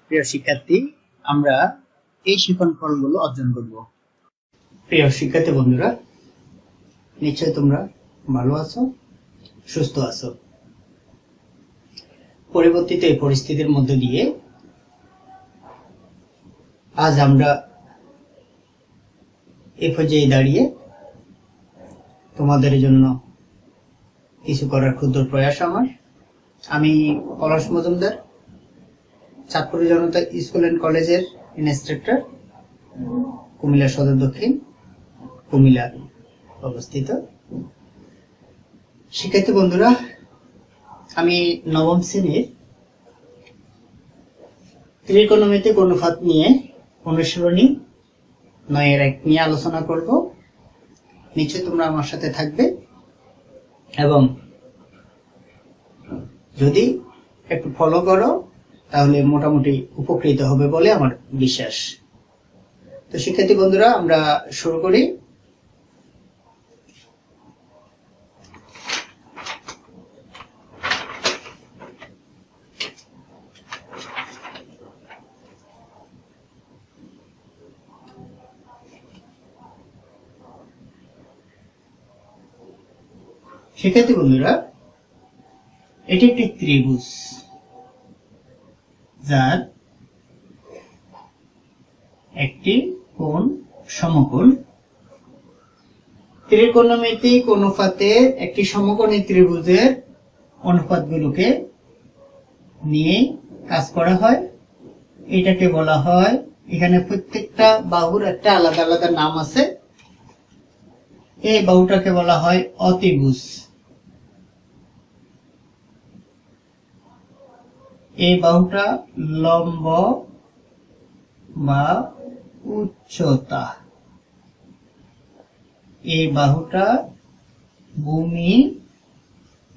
প্রিয় শিক্ষার্থী, আমরা এই শিখন ফলগুলো অর্জন করব। প্রিয় শিক্ষার্থী বন্ধুরা, নিশ্চয় তোমরা ভালো আছো, সুস্থ আছো। পরিবর্তিত এই পরিস্থিতির মধ্যে দিয়ে আজ আমরা এই পর্যায়ে দাঁড়িয়ে তোমাদের জন্য কিছু করার ক্ষুদ্র প্রয়াস আমার। আমি পলাশ মজুমদার, চাঁদপুর জনতা স্কুল অ্যান্ড কলেজের ইনস্ট্রাক্টর, কুমিল্লা সদর দক্ষিণ, কুমিল্লা অবস্থিত। শিক্ষার্থী বন্ধুরা, আমি নবম শ্রেণীর ত্রিকোণমিতিক অনুপাত নিয়ে অনুশীলনী 9-1 নিয়ে আলোচনা করব। নিশ্চয় তোমরা আমার সাথে থাকবে এবং যদি একটু ফলো করো তাহলে মোটামুটি উপকৃত হবে বলে আমার বিশ্বাস। তো শিক্ষার্থী বন্ধুরা, আমরা শুরু করি। শিক্ষার্থী বন্ধুরা, এটি একটি ত্রিভুজ যার একটি কোণ সমকোণ। ত্রিকোণমিতিক অনুপাতের একটি সমকোণী ত্রিভুজের অনুপাতগুলোকে নিয়ে কাজ করা হয়। এটাকে বলা হয়, এখানে প্রত্যেকটা বাহুর একটা আলাদা আলাদা নাম আছে। এই বাহুটাকে বলা হয় অতিভুজ। এই বাহুটা লম্ব বা উচ্চতা, এই বাহুটা ভূমি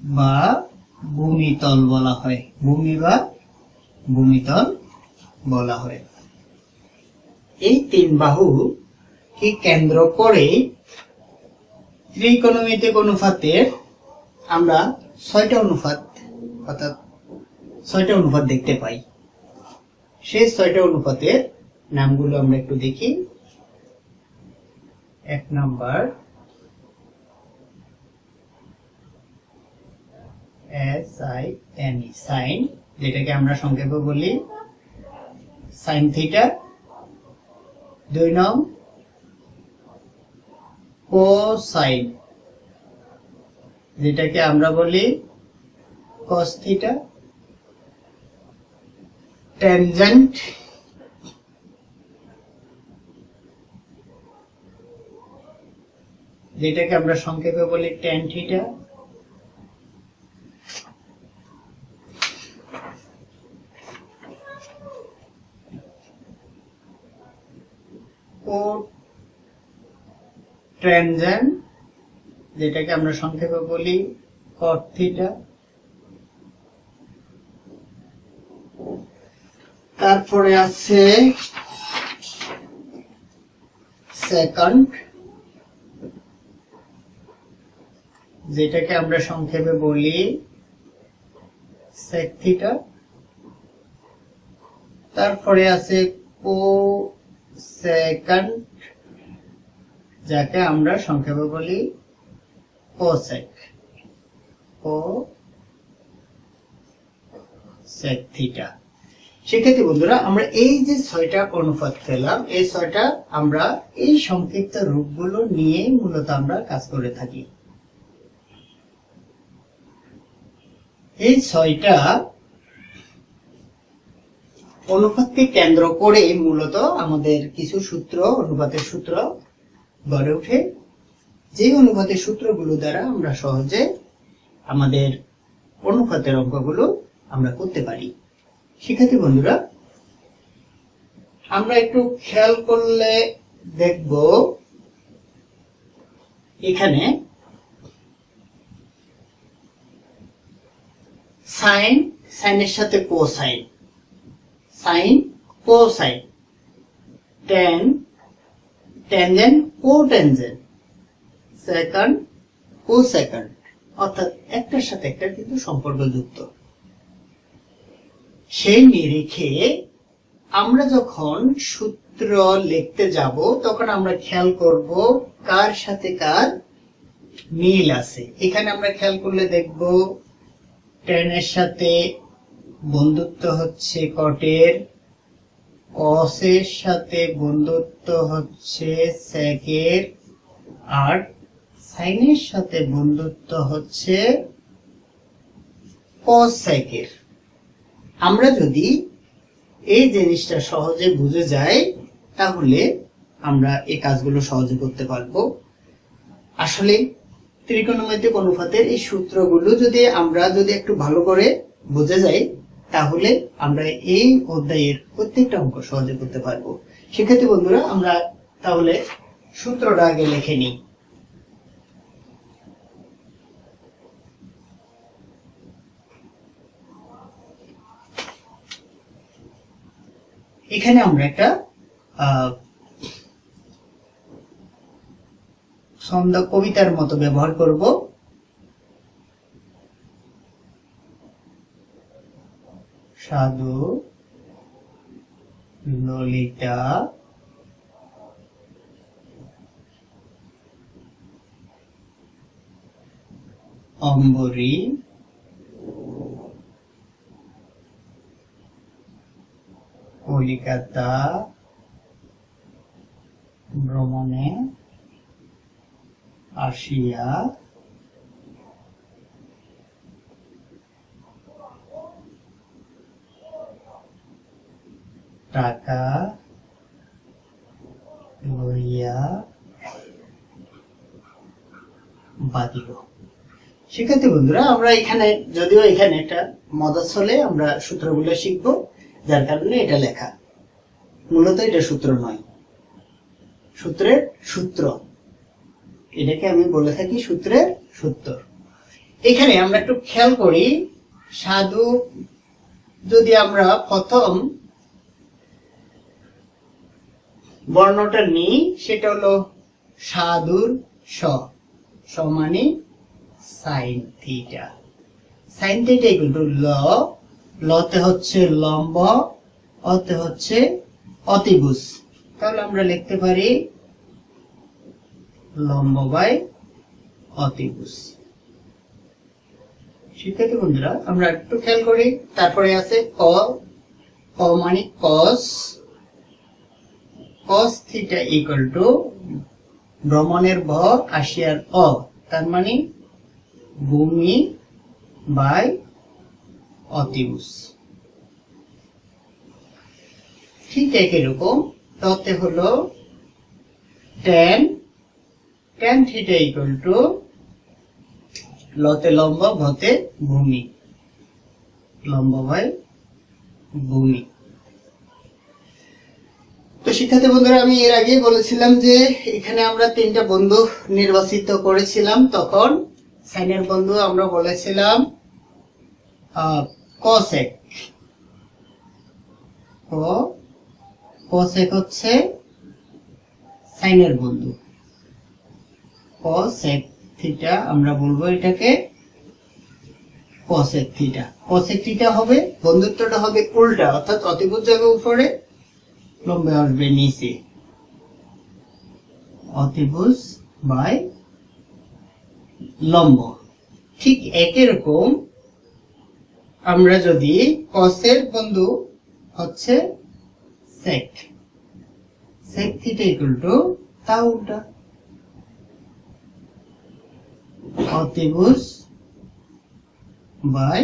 বা ভূমিতল বলা হয়, ভূমি বা ভূমিতল বলা হয়। এই তিন বাহুকে কেন্দ্র করে ত্রিকোণমিতিক অনুপাতের আমরা 6টা অনুপাত অর্থাৎ 6টা অনুপাত দেখতে পাই। সেই 6টা অনুপাতের নামগুলো আমরা একটু দেখি। 1 নাম্বার SINE, সাইন, যেটাকে আমরা সংক্ষেপে বলি সাইন থিটা। 2 নং কোসাইন, যেটাকে আমরা বলি কস থিটা। ট্যানজেন্ট, যেটাকে আমরা সংক্ষেপে বলি ট্যান থিটা। কোট্যানজেন্ট, যেটাকে আমরা সংক্ষেপে বলি কট থিটা। তারপরে আছে সেকান্ড, যেটাকে আমরা সংক্ষেপে বলি সেক থিটা। তারপরে আছে কোসেকান্ড, যাকে আমরা সংক্ষেপে বলি কোসেক, কোসেক থিটা। শিক্ষার্থী বন্ধুরা, আমরা এই যে 6টা অনুপাত পেলাম, এই 6টা আমরা এই সংক্ষিপ্ত রূপগুলো নিয়ে মূলত আমরা কাজ করে থাকি। এই 6টা অনুপাতকে কেন্দ্র করে মূলত আমাদের কিছু সূত্র, অনুপাতের সূত্র গড়ে ওঠে, যে অনুপাতের সূত্রগুলো দ্বারা আমরা সহজে আমাদের অনুপাতের অঙ্কগুলো আমরা করতে পারি। শিক্ষার্থী বন্ধুরা, আমরা একটু খেয়াল করলে দেখব এখানে সাইন, সাইনের সাথে cosine, sine cosine, tan, tangent cotangent, secant cosecant, অর্থাৎ একটার সাথে একটা কিন্তু সম্পর্কযুক্ত। সেই নিরিখে আমরা যখন সূত্র লিখতে যাব তখন আমরা খেয়াল করব কার সাথে কার মিল আছে। এখানে আমরা খেয়াল করলে দেখব tan এর সাথে বন্ধুত্ব হচ্ছে কটের, cos এর সাথে বন্ধুত্ব হচ্ছে sec এর, আর sin এর সাথে বন্ধুত্ব হচ্ছে cos sec এর। আমরা যদি এই জিনিসটা সহজে বুঝে যাই তাহলে আমরা এই কাজগুলো সহজে করতে পারবো। আসলে ত্রিকোণমিতিক অনুপাতের এই সূত্রগুলো আমরা যদি একটু ভালো করে বুঝে যাই তাহলে আমরা এই অধ্যায়ের প্রত্যেকটা অঙ্ক সহজে করতে পারবো। শিক্ষার্থী বন্ধুরা, আমরা তাহলে সূত্রটা আগে লিখে নিই। এখানে আমরা একটা ছন্দ কবিতার মতো ব্যবহার করব। সাধু ললিতা অম্বরী কলিকাতা ভ্রমণে আসিয়া টাকা লইয়া বাঁধিল। শিক্ষার্থী বন্ধুরা, আমরা এখানে যদিও এখানে একটা মজার ছলে আমরা সূত্রগুলো শিখবো, যার কারণে এটা লেখা। মূলত এটা সূত্র নয়, সূত্রের সূত্র, এটাকে আমি বলে থাকি সূত্রের সূত্র। এখানে আমরা একটু খেয়াল করি, সাধু যদি আমরা প্রথম বর্ণটা নিই সেটা হলো সাধুর স, সমানি sine theta. Sine theta equal to ল, লতে হচ্ছে লম্ব, অতে হচ্ছে অতিভুজ। তাহলে আমরা লিখতে পারি লম্ব বাই অতিভুজ। শিক্ষার্থী বন্ধুরা, আমরা একটু খেয়াল করি, তারপরে আছে ক, ক মানে cos, cos theta equal two ভ্রমণের ভ আসিয়ার অ, তার মানে ভূমি বাই অতিভুজ। ঠিক একই রকম ততে হলো tan, tan theta equal to লতে লম্ব ভতে ভূমি, লম্ব বাই ভূমি। তো শিক্ষার্থী বন্ধুরা, আমি এর আগে বলেছিলাম যে এখানে আমরা তিনটা বন্ধু নির্বাচিত করেছিলাম। তখন সাইনের বন্ধু আমরা বলেছিলাম cosec, cosec হচ্ছে সাইনের বন্ধু, cosec থিটা আমরা বলবো এটাকে cosec থিটা। cosec থিটা হবে, বন্ধুত্বটা হবে উল্টা, অর্থাৎ অতিভুজ যাবে উপরে, লম্ব আসবে নিচে, অতিভুজ বাই লম্ব। ঠিক একই রকম আমরা যদি cos এর বন্ধু হচ্ছে sec, sec theta equal two তা উল্টা, অতিভুজ বাই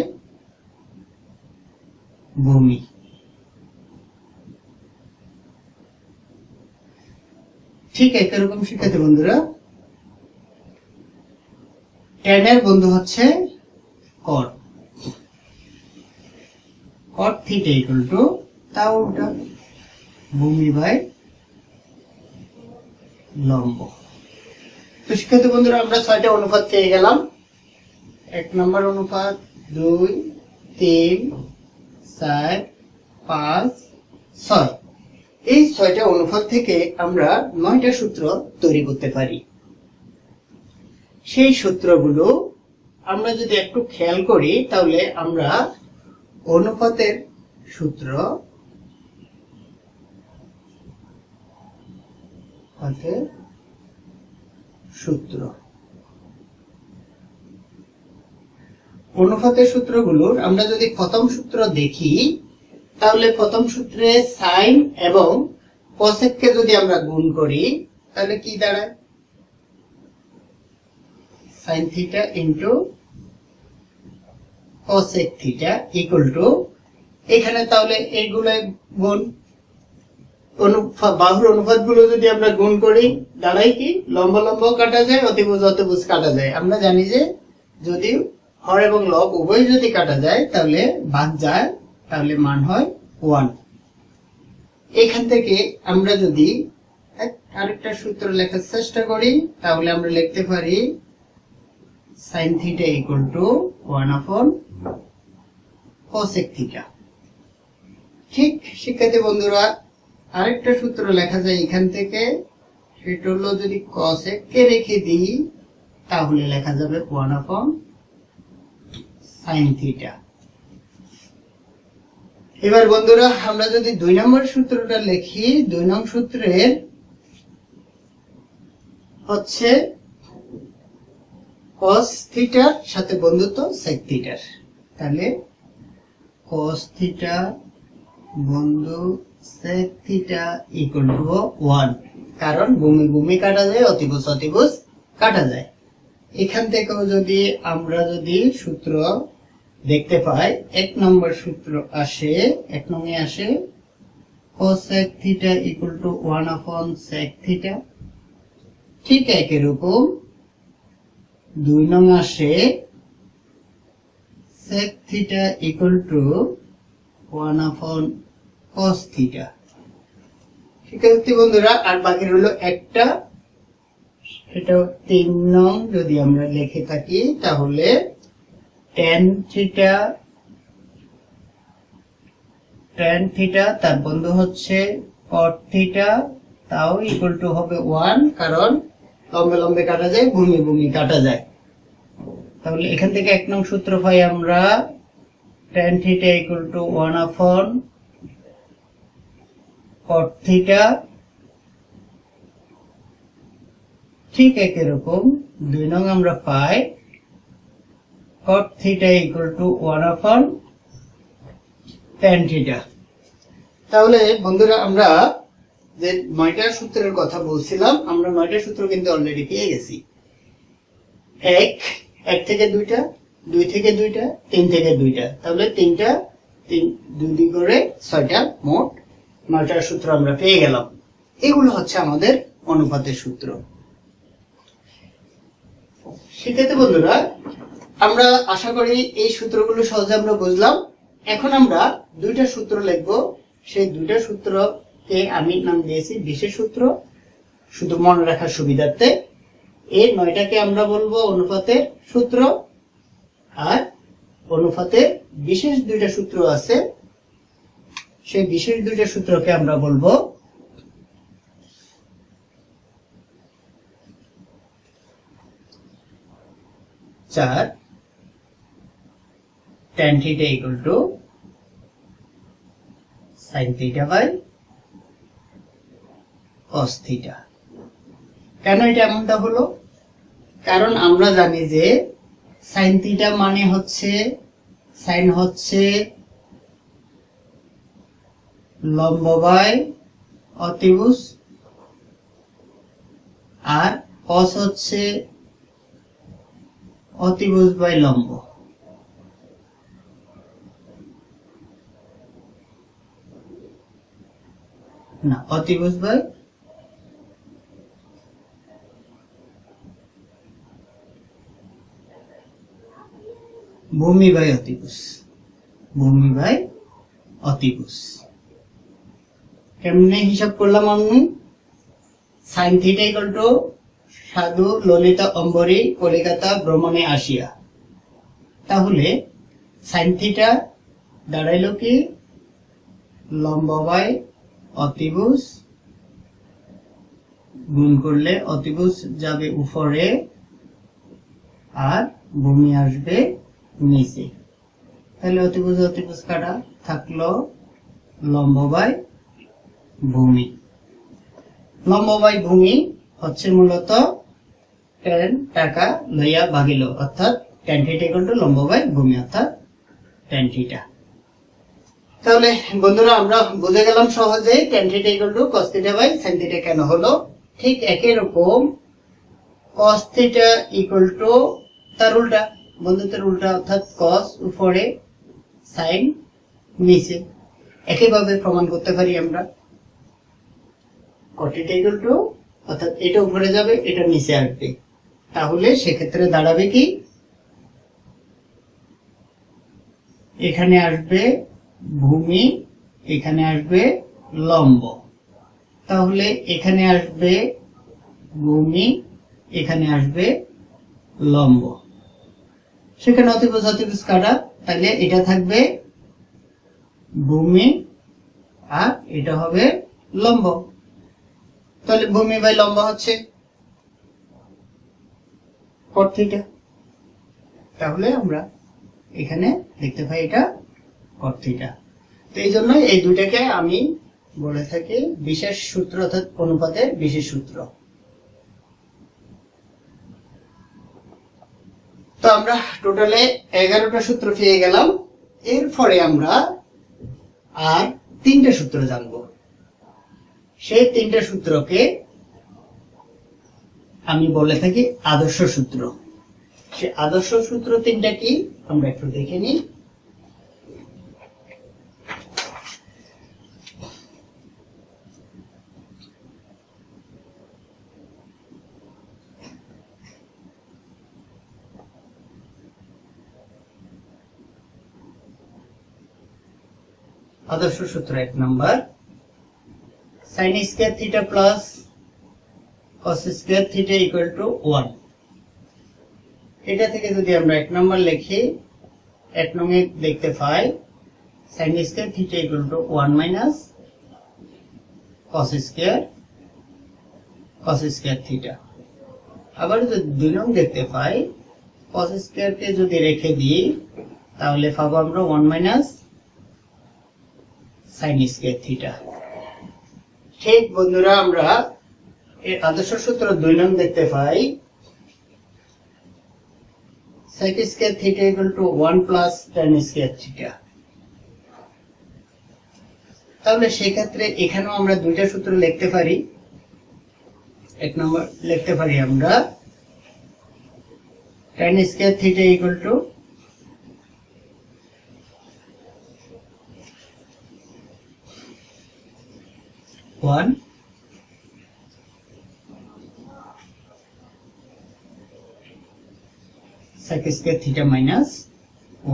ভূমি। ঠিক একই রকম শিক্ষার্থী বন্ধুরা, tan এর বন্ধু হচ্ছে cot, cot theta equal two তা উল্টা, ভূমি বাই লম্ব। তো শিক্ষার্থী বন্ধুরা, আমরা 6টা অনুপাত পেয়ে গেলাম। 1 নম্বর অনুপাত, 2, 3, 4, 5, 6। এই 6টা অনুপাত থেকে আমরা 9টা সূত্র তৈরি করতে পারি। সেই সূত্রগুলো আমরা যদি একটু খেয়াল করি তাহলে আমরা অনুপাতের সূত্র অনুপাতের সূত্র। অনুপাতের সূত্রগুলোর আমরা যদি প্রথম সূত্র দেখি, তাহলে প্রথম সূত্রে সাইন এবং কোসেককে যদি আমরা গুণ করি তাহলে কি দাঁড়ায়? Sine theta into cosec theta equal two, এখানে তাহলে এইগুলো গুণ, বাহুর অনুপাতগুলো যদি আমরা গুণ করি দাঁড়ায় কি? লম্ব লম্ব কাটা যায়, অতিভুজ অতিভুজ কাটা যায়। আমরা জানি যে যদি হর এবং লব উভয় যদি কাটা যায় তাহলে ভাগ যায়, তাহলে মান হয় 1। এখান থেকে আমরা যদি আরেকটা সূত্র লেখার চেষ্টা করি তাহলে আমরা লিখতে পারি sin theta equal two 1/cosec theta. ঠিক শিক্ষার্থী বন্ধুরা, আরেকটা সূত্র লেখা যায় এখান থেকে, সেটা হলো যদি cosec কে রেখে দিই তাহলে লেখা যাবে 1/sin থিটা। এবার বন্ধুরা আমরা যদি 2 নম্বর সূত্রটা লিখি, 2 নং সূত্রের হচ্ছে cos থিটার সাথে বন্ধুত্ব sec থিটার, তাহলে cos থিটা বন্ধু sec থিটা ইকুয়াল টু 1, কারণ ভূমি ভূমি কাটা যায়, অতিভুজ অতিভুজ কাটা যায়। এখান থেকেও যদি আমরা যদি সূত্র দেখতে পাই, 1 নম্বর সূত্র আসে, 1 নং এ আসে cosec theta equal two 1/sec theta. ঠিক একই রকম 2 নং আসে sec theta equal two 1/cos theta. শিক্ষার্থী বন্ধুরা, আর বাকি রইল একটা, সেটা 3 নং যদি আমরা লিখে থাকি তাহলে tan থিটা তার বন্ধু হচ্ছে cot থিটা, তাও ইকুয়াল টু হবে 1, কারণ লম্বে লম্বে কাটা যায়, ভূমি ভূমি কাটা যায়। তাহলে এখান থেকে 1 নং সূত্র পাই আমরা tan theta equal two 1/cot theta. ঠিক একই রকম 2 নং আমরা পাই cot theta equal two 1/tan theta. তাহলে বন্ধুরা আমরা যে 9টা সূত্রের কথা বলছিলাম, আমরা 9টা সূত্র কিন্তু অলরেডি পেয়ে গেছি। 1 থেকে 2টা, 2 থেকে 2টা, 3 থেকে 2টা, তাহলে 3টা 2 করে 6টা, মোট 9টা সূত্র আমরা পেয়ে গেলাম। এগুলো হচ্ছে আমাদের অনুপাতের সূত্র। শিক্ষার্থী বন্ধুরা, আমরা আশা করি এই সূত্রগুলো সহজে আমরা বুঝলাম। এখন আমরা 2টা সূত্র লিখব, সেই 2টা সূত্রকে আমি নাম দিয়েছি বিশেষ সূত্র, শুধু মনে রাখার সুবিধার্থে। এই 9টাকে আমরা বলবো অনুপাতের সূত্র, আর অনুপাতের বিশেষ 2টা সূত্র আছে, সেই বিশেষ 2টা সূত্রকে আমরা বলবো চার tan theta equal to sin theta by cos theta. কেন এটা এমনটা হলো? কারণ আমরা জানি যে sin থিটা মানে হচ্ছে, sin হচ্ছে লম্ব বাই অতিভুজ, আর cos হচ্ছে অতিভুজ বাই লম্ব। না, অতিভুজ বাই ভূমি বাই অতিভুজ, ভূমি বাই অতিভুজ। কেমনে হিসাব করলাম আমি? sin থিটা ইকুয়াল টু সাধু ললিতা অম্বরী কলিকাতা ভ্রমণে আসিয়া, তাহলে sin থিটা দাঁড়াইল কি? লম্ব বাই অতিভুজ, গুণ করলে অতিভুজ যাবে উপরে আর ভূমি আসবে নিচে, তাহলে অতিভুজ অতিভুজ কাটা থাকলো লম্ব বাই ভূমি। লম্ব বাই ভূমি হচ্ছে মূলত tan টাকা লইয়া ভাগিল, অর্থাৎ tan θ = লম্ব বাই ভূমি অর্থাৎ tan θ। তাহলে বন্ধুরা আমরা বুঝে গেলাম সহজে tan θ = cos θ বাই sin θ কেন হলো। ঠিক একই রকম cos θ = তার উল্টা, বন্ধুত্বের উল্টা অর্থাৎ cos উপরে sin নিচে, একইভাবে প্রমাণ করতে পারি আমরা। cot θ = অর্থাৎ এটা উপরে যাবে, এটা নিচে আসবে, তাহলে সেক্ষেত্রে দাঁড়াবে কি, এখানে আসবে ভূমি, এখানে আসবে লম্ব, তাহলে এখানে আসবে ভূমি, এখানে আসবে লম্ব, সেখানে অতিভুজ অতিভুজ কাটা, তাহলে এটা থাকবে ভূমি আর এটা হবে লম্ব, তাহলে ভূমি বাই লম্ব হচ্ছে cot θ। তাহলে আমরা এখানে দেখতে পাই এটা cot θ। তো এই জন্য এই দুটাকে আমি বলে থাকি বিশেষ সূত্র অর্থাৎ অনুপাতের বিশেষ সূত্র। তো আমরা টোটালে 11টা সূত্র পেয়ে গেলাম। এরপরে আমরা আর 3টে সূত্র জানবো। সেই 3টে সূত্রকে আমি বলে থাকি আদর্শ সূত্র। সে আদর্শ সূত্র 3টা কি আমরা একটু দেখে নিই। আদর্শ সূত্র 1 নম্বর, sin square theta plus cos square theta equal to 1। এটা থেকে যদি আমরা 1 নম্বর লিখি, 1 নংয়ে দেখতে পাই sin square theta equal to 1 minus cos square theta. আবার যদি 2 নং দেখতে পাই, cos স্কয়ার কে যদি রেখে দিই তাহলে পাবো আমরা 1 মাইনাস sin স্কয়ার থিটা। ঠিক বন্ধুরা আমরা এই আদর্শ সূত্র 2 নং দেখতে পাই sec square theta equal to 1 plus tan square theta. তাহলে সেই ক্ষেত্রে এখানেও আমরা দুইটা সূত্র লিখতে পারি। 1 নম্বর লিখতে পারি আমরা tan square theta equal to 1 sec square theta minus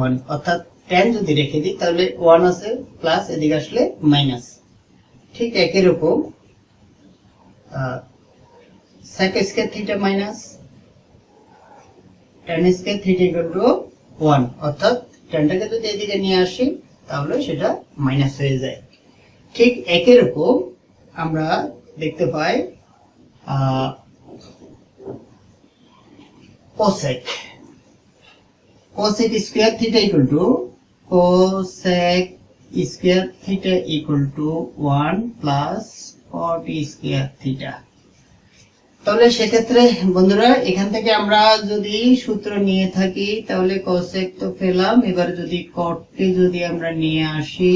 1, অর্থাৎ tan যদি রেখে দিই তাহলে 1 আছে প্লাস এদিকে আসলে মাইনাস। ঠিক একই রকম sec square theta minus tan square theta equal to 1, অর্থাৎ tanটাকে যদি এদিকে নিয়ে আসি তাহলে সেটা মাইনাস হয়ে যায়। ঠিক একই রকম আমরা দেখতে পাই cosec square theta equal two cosec square theta equal to 1 plus cot square theta. তাহলে সেক্ষেত্রে বন্ধুরা এখান থেকে আমরা যদি সূত্র নিয়ে থাকি তাহলে cosec তো পেলাম, এবার যদি cot কে যদি আমরা নিয়ে আসি,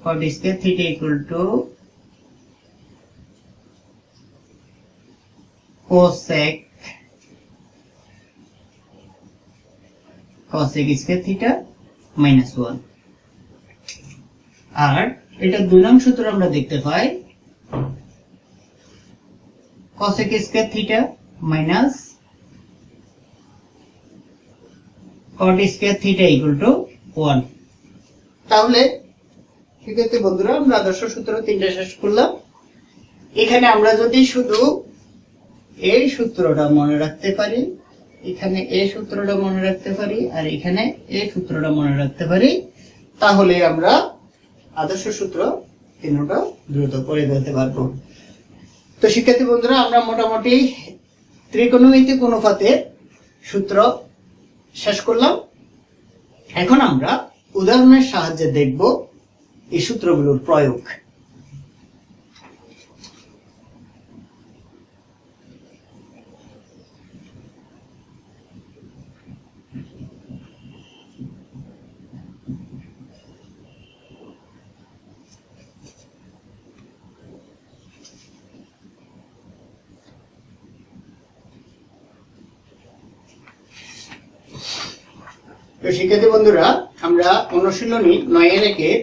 cot square theta equal two cosec square theta minus 1। আর এটা 2 নং সূত্র আমরা দেখতে পাই cosec square theta minus cot square theta equal to 1। তাহলে ঠিক আছে বন্ধুরা আমরা আদর্শ সূত্র 3টা শেষ করলাম। এখানে আমরা যদি শুধু এই সূত্রটা মনে রাখতে পারি, এখানে এই সূত্রটা মনে রাখতে পারি আর এখানে এই সূত্রটা মনে রাখতে পারি, তাহলে আমরা আদর্শ সূত্র 3টা দ্রুত করে ফেলতে পারবো। তো শিক্ষার্থী বন্ধুরা আমরা মোটামুটি ত্রিকোণমিতিক অনুপাতের সূত্র শেষ করলাম। এখন আমরা উদাহরণের সাহায্যে দেখব এই সূত্রগুলোর প্রয়োগ। তো শিক্ষার্থী বন্ধুরা, আমরা অনুশীলনী 9-এর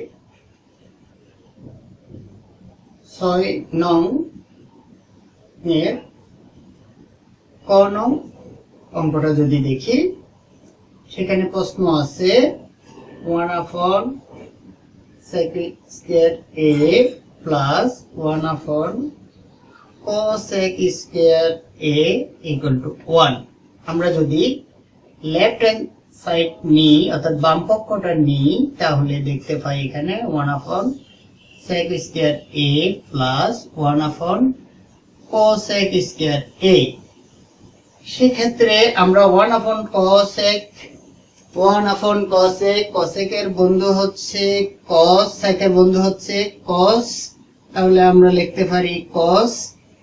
6 নং এর ক নং অঙ্কটা যদি দেখি, সেখানে প্রশ্ন আছে 1/sec square a plus 1/cosec square a equal to 1। আমরা যদি লেফট হ্যান্ড সাইড নিই, অর্থাৎ বাম পক্ষটা নিই, তাহলে দেখতে পাই এখানে 1/sec square a plus 1/cosec square a। সেক্ষেত্রে আমরা 1/cosec এর বন্ধু হচ্ছে cos, sec এর বন্ধু হচ্ছে cos, তাহলে আমরা লিখতে পারি cos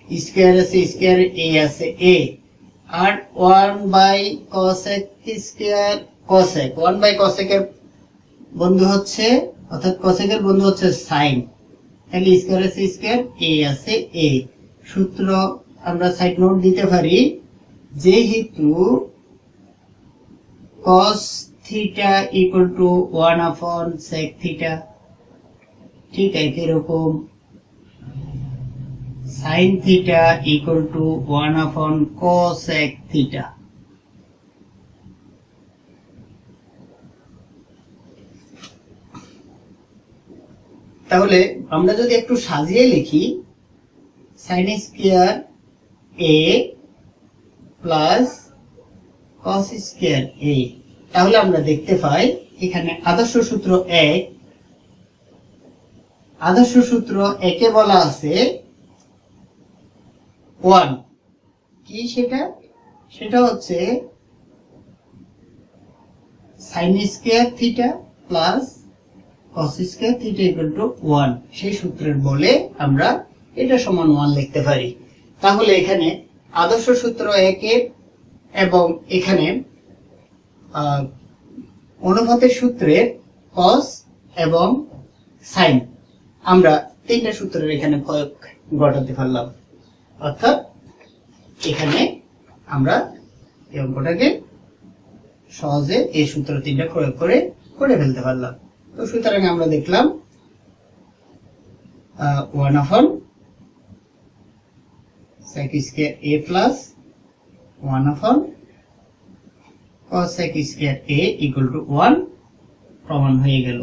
স্কয়ার আছে স্কয়ার a আছে a, আর 1/cosec স্কয়ার cosec, 1/cosec এর বন্ধু হচ্ছে, অর্থাৎ cosec এর বন্ধু হচ্ছে sin, তাহলে স্কয়ার আছে স্কয়ার a আছে a। সূত্র আমরা সাইড নোট দিতে পারি, যেহেতু cos theta equal to 1/sec theta, ঠিক একই রকম sin theta equal to 1/cosec theta। তাহলে আমরা যদি একটু সাজিয়ে লিখি sin square a plus cos square a, তাহলে আমরা দেখতে পাই এখানে আদর্শ সূত্র 1, আদর্শ সূত্র 1 এ বলা আছে 1, কি সেটা হচ্ছে sin square theta plus cos square theta equal to 1। সেই সূত্রের বলে আমরা এটা সমান 1 লিখতে পারি। তাহলে এখানে আদর্শ সূত্র 1 এর এবং এখানে অনুপাতের সূত্রের cos এবং sin আমরা তিনটা সূত্রের এখানে প্রয়োগ ঘটাতে পারলাম, অর্থাৎ এখানে আমরা এই অঙ্কটাকে সহজে এই সূত্র তিনটা প্রয়োগ করে ফেলতে পারলাম। তো সুতরাং আমরা দেখলাম 1/sec square a plus 1/cosec square a equal to 1 প্রমাণ হয়ে গেল।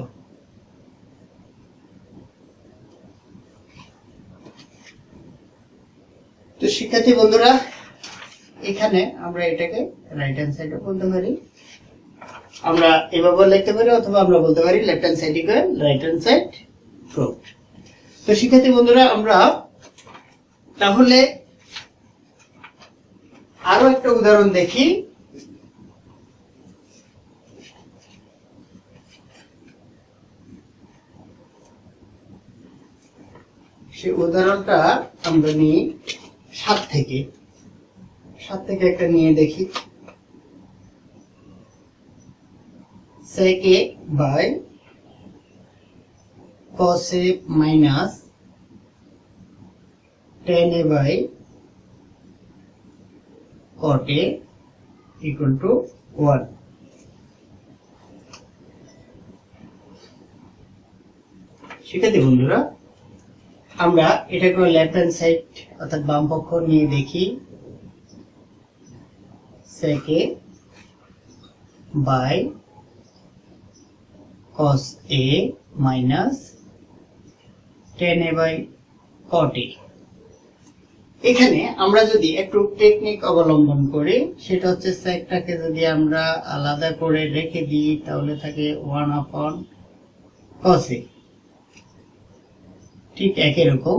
তো শিক্ষার্থী বন্ধুরা, এখানে আমরা এটাকে রাইট হ্যান্ড সাইডে বলতে পারি, আমরা এভাবে লিখতে পারি, অথবা আমরা বলতে পারি left hand side equal right hand side proved. তো শিক্ষার্থী বন্ধুরা, আমরা তাহলে আরো একটা উদাহরণ দেখি। সেই উদাহরণটা আমরা নিই 7 থেকে একটা নিয়ে দেখি। sec a by cos a minus tan a by cot a equal to 1। শিক্ষার্থী বন্ধুরা, আমরা এটাকে লেফট হ্যান্ড সাইড অর্থাৎ বাম পক্ষ নিয়ে দেখি। sec a by cos a minus tan a by cot a। এখানে আমরা যদি একটু টেকনিক অবলম্বন করি, সেটা হচ্ছে সেকটাকে যদি আমরা আলাদা করে রেখে দিই, তাহলে থাকে 1/cos a। ঠিক একই রকম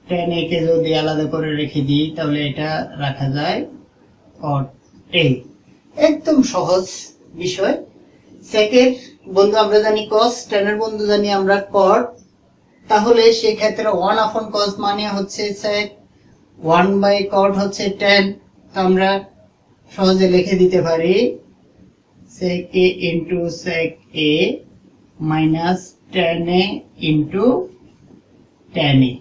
tan a কে যদি আলাদা করে রেখে দিই, তাহলে এটা রাখা যায় cot a। একদম সহজ বিষয়। sec এর বন্ধু আমরা জানি cos, tan এর বন্ধু জানি আমরা cot, তাহলে সেই ক্ষেত্রে 1/cos মানে হচ্ছে sec, 1/cot হচ্ছে tan। তো আমরা সহজে লিখে দিতে পারি sec a into sec a minus tan a into tan a।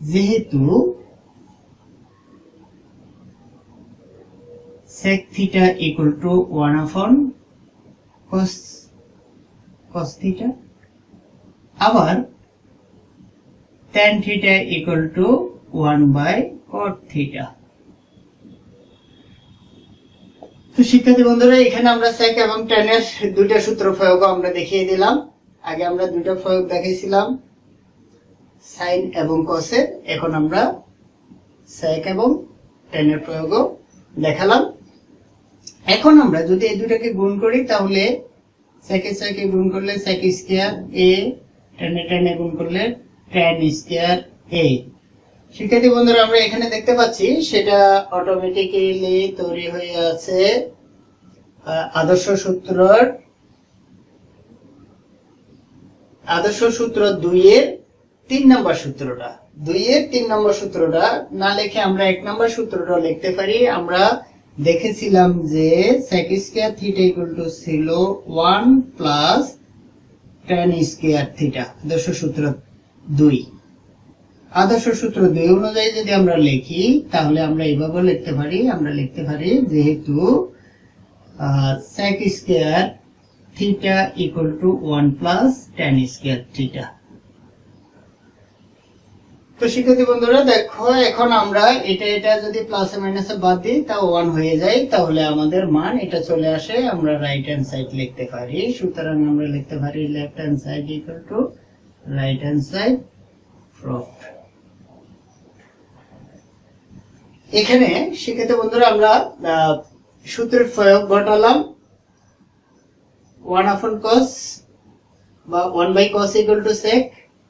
যেহেতু sec theta equal to 1 upon cos theta, আবার tan theta equal to 1 by cot theta। তো শিক্ষার্থী বন্ধুরা, এখানে আমরা sec এবং tan এর দুইটা সূত্র প্রয়োগ আমরা দেখিয়ে দিলাম। আগে আমরা দুইটা প্রয়োগ দেখিয়েছিলাম, sin এবং cos এর। এখন আমরা sec এবং tan এর প্রয়োগ দেখালাম। এখন আমরা যদি এই দুটাকে গুণ করি তাহলে sec এর sec এ গুণ করলে sec square a, tan A tan এ গুণ করলে tan স্কয়ার a। শিক্ষার্থী বন্ধুরা, আমরা এখানে দেখতে পাচ্ছি সেটা অটোমেটিক্যালি তৈরি হয়ে আছে আদর্শ সূত্র 2 এর 3 নম্বর সূত্রটা। 2 এর 3 নম্বর সূত্রটা না লিখে আমরা 1 নম্বর সূত্রটা লিখতে পারি। আমরা দেখেছিলাম যে sec square theta equal two ছিল 1 প্লাস tan স্কয়ার থিটা। আদর্শ সূত্র 2। আদর্শ সূত্র 2 অনুযায়ী যদি আমরা লিখি তাহলে আমরা এইভাবে লিখতে পারি, যেহেতু sec square theta equal to 1 plus tan square theta. তো শিক্ষার্থী বন্ধুরা দেখো, এখন আমরা এটা যদি প্লাসে মাইনাসে বাদ দিই তাও 1 হয়ে যায়, তাহলে আমাদের মান এটা চলে আসে। আমরা রাইট হ্যান্ড সাইড লিখতে পারি। সুতরাং আমরা লিখতে পারি left hand side equal to right hand side proofed. এখানে শিক্ষার্থী বন্ধুরা আমরা সূত্রের প্রয়োগ ঘটালাম। 1 upon cos বা 1 by cos equal to sec,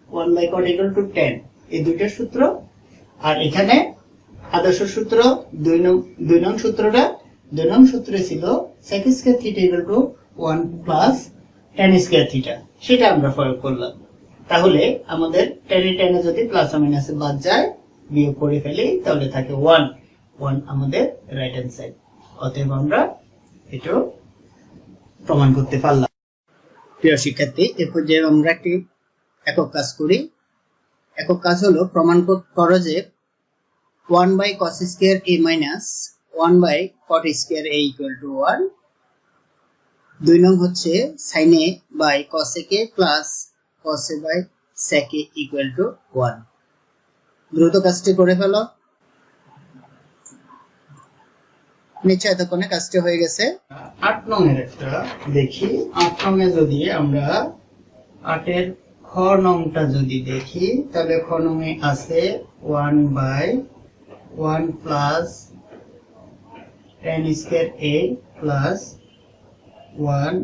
1 by cot equal to tan, এই দুইটা সূত্র। আর এখানে আদর্শ সূত্র 2 নং সূত্রে ছিল sec square theta equal to 1 plus tan square theta, সেটা আমরা প্রয়োগ করলাম। তাহলে আমাদের tan এ যদি প্লাস মাইনাসে বাদ যায়, বিয়োগ করে ফেলি, তাহলে থাকে 1 আমাদের রাইট হ্যান্ড সাইড। অতএব আমরা এটা প্রমাণ করতে পারলাম। প্রিয় শিক্ষার্থী, এরপর যে আমরা একটি একক কাজ করি। একক কাজ হলো প্রমাণ করো যে 1 by cos square a minus 1 by cot square a equal to 1। 2 নং হচ্ছে sin a by cos a plus cos a by sec a equal to 1। দ্রুত কাজটি করে ফেলো। নিশ্চয় এতক্ষণে কাজটি হয়ে গেছে। 8 নং এর একটা দেখি। 8 নং এ যদি আমরা 8 এর খ নংটা যদি দেখি, তাহলে খ নং এ আছে 1 by 1 plus tan square a plus 1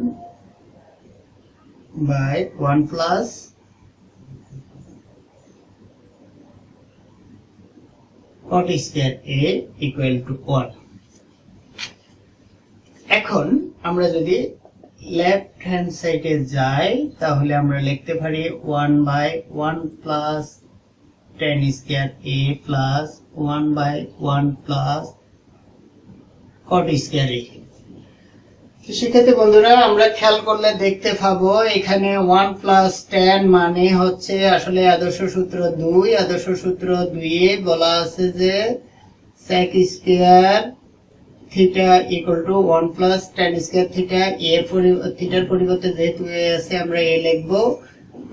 by 1 plus cot square a equal to 1। এখন আমরা যদি লেফট হ্যান্ড সাইডে যাই তাহলে আমরা লিখতে পারি 1 by 1 plus tan square a plus 1 by 1 plus cot square a। শিক্ষার্থী বন্ধুরা, আমরা খেয়াল করলে দেখতে পাবো এখানে 1 plus tan মানে হচ্ছে আসলে আদর্শ সূত্র 2। আদর্শ সূত্র 2 এ বলা আছে যে sec square theta equal to 1 plus tan square theta. এর থিটার পরিবর্তে যেহেতু এ আছে আমরা এ লিখব,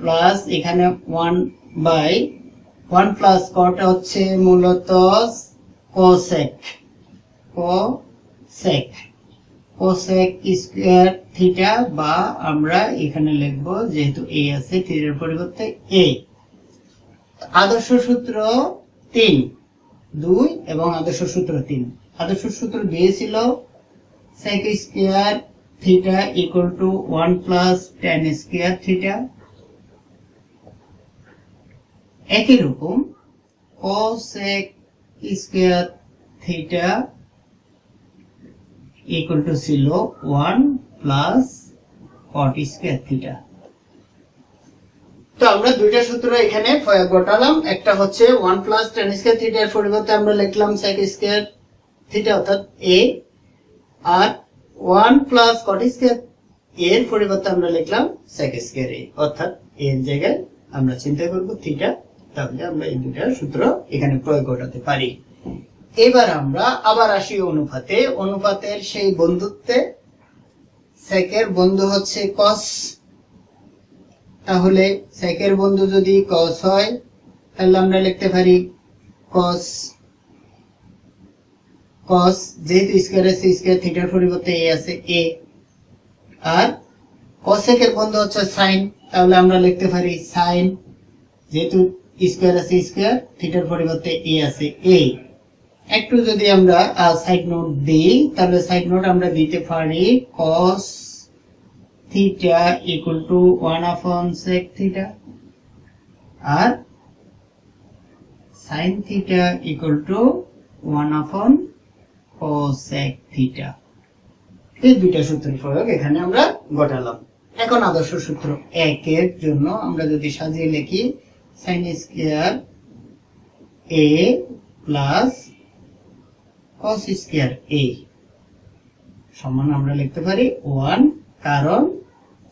প্লাস এখানে 1 বাই 1 প্লাস cot হচ্ছে মূলত cosec স্কয়ার থিটা, বা আমরা এখানে লিখব যেহেতু এ আছে থিটার পরিবর্তে এ। আদর্শ সূত্র 3 2 এবং আদর্শ সূত্র 3। আদর্শ সূত্র 2 ছিল sec square theta equal to 1 plus tan square theta. একই রকম cosec square theta equal two ছিল 1 প্লাস cot স্কয়ার থিটা। তো আমরা দুইটা সূত্র এখানে প্রয়োগ ঘটালাম। একটা হচ্ছে 1 প্লাস tan স্কয়ার থিটার পরিবর্তে আমরা লিখলাম sec স্কয়ার থিটা অর্থাৎ a, আর 1 প্লাস cot স্কয়ার এর পরিবর্তে আমরা লিখলাম sec স্কয়ার a, অর্থাৎ এর জায়গায় আমরা চিন্তা করব থিটা। তাহলে আমরা এই দুইটা সূত্র এখানে প্রয়োগ ঘটাতে পারি। এবার আমরা আবার আসি অনুপাতে। অনুপাতের সেই বন্ধুত্বে সেকের বন্ধু হচ্ছে কস। তাহলে সেকের বন্ধু যদি কস হয় তাহলে আমরা লিখতে পারি কস কস, যেহেতু স্কয়ার আছে স্কয়ার, থিটার পরিবর্তে এ আছে এ। আর কসেকের বন্ধু হচ্ছে সাইন, তাহলে আমরা লিখতে পারি সাইন, যেহেতু স্কয়ার আছে স্কয়ার, থিটার পরিবর্তে এ আছে এ। একটু যদি আমরা সাইড নোট দিই তাহলে সাইড নোট আমরা দিতে পারি cos theta equal to 1 sec theta আর sin theta equal to 1 cosec theta. এই দুইটা সূত্রের প্রয়োগ এখানে আমরা ঘটালাম। এখন আদর্শ সূত্র 1 এর জন্য আমরা যদি সাজিয়ে লিখি sin square a plus cos square a সমান আমরা লিখতে পারি 1, কারণ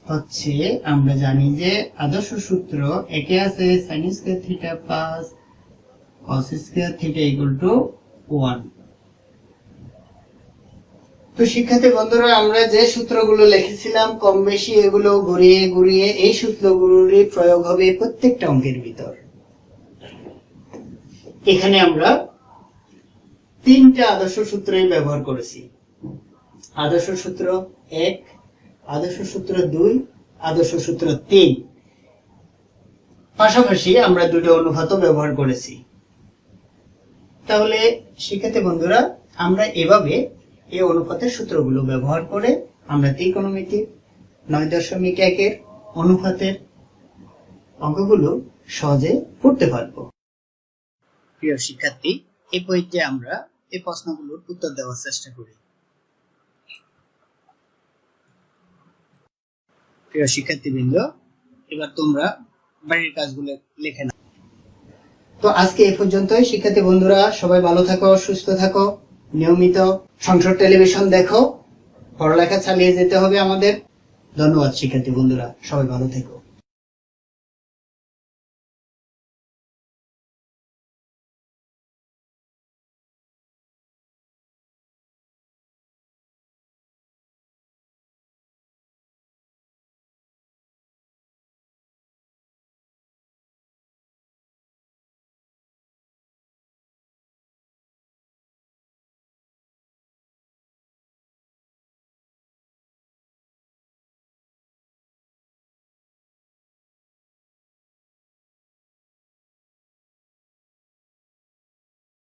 হচ্ছে আমরা জানি যে আদর্শ সূত্র একে আছে sin square theta plus cos square theta equal to 1। তো শিক্ষার্থী বন্ধুরা, আমরা যে সূত্রগুলো লিখেছিলাম কম বেশি এগুলো ঘুরিয়ে ঘুরিয়ে এই সূত্রগুলোরই প্রয়োগ হবে প্রত্যেকটা অঙ্কের ভিতর। এখানে আমরা তিনটা আদর্শ সূত্রই ব্যবহার করেছি। আদর্শ সূত্র 1, আদর্শ সূত্র 2, আদর্শ সূত্র 3। পাশাপাশি আমরা দুটো অনুপাতও ব্যবহার করেছি। তাহলে শিক্ষার্থী বন্ধুরা, আমরা এভাবে এই অনুপাতের সূত্রগুলো ব্যবহার করে আমরা ত্রিকোণমিতি 9.1 এর অনুপাতের অঙ্কগুলো সহজে করতে পারবো। প্রিয় শিক্ষার্থী, এই বইতে আমরা এই প্রশ্নগুলোর উত্তর দেওয়ার চেষ্টা করি। প্রিয় শিক্ষার্থীবৃন্দ, এবার তোমরা বাড়ির কাজগুলো লিখে নাও। তো আজকে এই পর্যন্তই। শিক্ষার্থী বন্ধুরা, সবাই ভালো থাকো, সুস্থ থাকো, নিয়মিত সংসদ টেলিভিশন দেখো, পড়ালেখা চালিয়ে যেতে হবে আমাদের। ধন্যবাদ শিক্ষার্থী বন্ধুরা, সবাই ভালো থেকো।